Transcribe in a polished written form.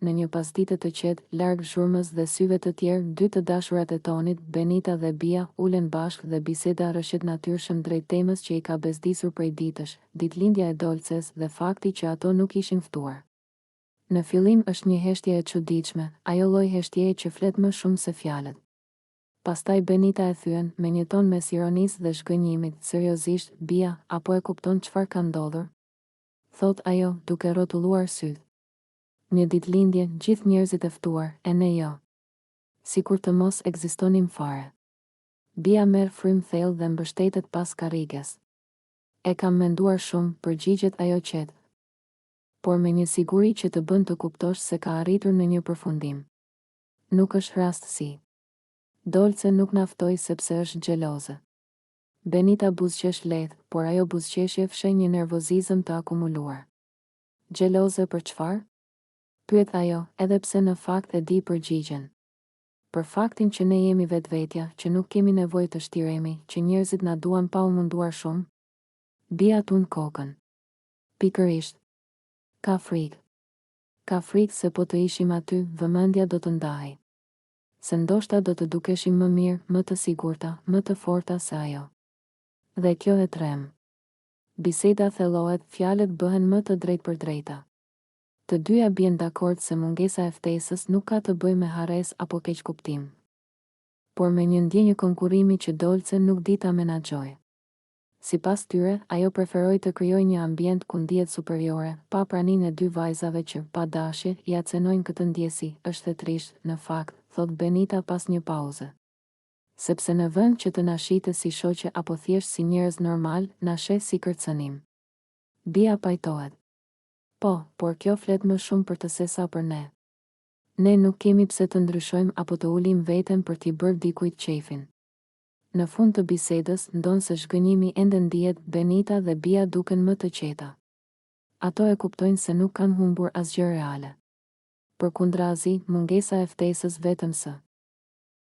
në një pasdite të qetë, larg zhurmës dhe syve të tjerë, dy të dashurat e Tonit, Benita dhe Bia, ulen bashkë dhe biseda rrëshet natyrshëm drejt temës që i ka bezdisur prej ditësh, ditëlindja e Dolces dhe fakti që ato nuk ishin ftuar. Në fillim është një heshtje e çuditshme, ajo lloj heshtjeje që flet më shumë se fjalët. Pastaj Benita e thyen me një ton mes ironisë dhe zhgënjimit, seriozisht, Bia, apo e kupton çfarë ka ndodhur? Thot ajo, duke rrotulluar syt. Një ditëlindje, gjithë njerëzit e ftuar, e ne jo. Sikur të mos ekzistonim fare. Bia merr frym thellë dhe mbështetet pas karriges. E kam menduar shumë, përgjigjet ajo qetë, por me një siguri që të bën të kuptosh se ka arritur në një përfundim. Nuk është rastësi. Dolce nuk naftoi sepse është xheloze. Benita buzëqesh lehtë, por ajo buzëqeshje fshen një nervozizëm të akumuluar. Xheloze për çfarë? Pyet ajo, edhe pse në fakt e di përgjigjen. Për faktin që ne jemi vetvetja, që nuk kemi nevojë të shtiremi, që njerëzit na duan pa u munduar shumë. Bia tund kokën. Pikërisht. Ka frikë. Ka frikë se po të ishim aty, vëmendja do të ndahej. Se ndoshta do të dukeshim më mirë, më të sigurta, më të forta se ajo. Dhe kjo e trem. Biseda thellohet, fjalët bëhen më të drejtpërdrejta. Të dyja bien dakord se mungesa e ftesës nuk ka të bëjë me harresë apo keqkuptim, por me një ndjenjë konkurrimi që Dolce nuk di ta menaxhojë. Sipas tyre, ajo preferoi të krijojë një ambient ku ndihet superiore, pa praninë e dy vajzave që, pa dashje, ja cenojnë këtë ndjesi. Është e trisht, në fakt, thot Benita pas një pauze. Sepse në vend që të na shitë si shoqe apo thjesht si njerëz normal, na sheh si kërcënim. Bia pajtohet. Po, por kjo flet më shumë për të se sa për ne. Ne nuk kemi pse të ndryshojmë apo të ulim veten për t'i bërë dikujt qefin. Në fund të bisedës, ndonë se zhgënjimi ende ndihet, Benita dhe Bia duken më të qeta. Ato e kuptojnë se nuk kanë humbur asgjë reale. Përkundrazi, mungesa e ftesës vetëm së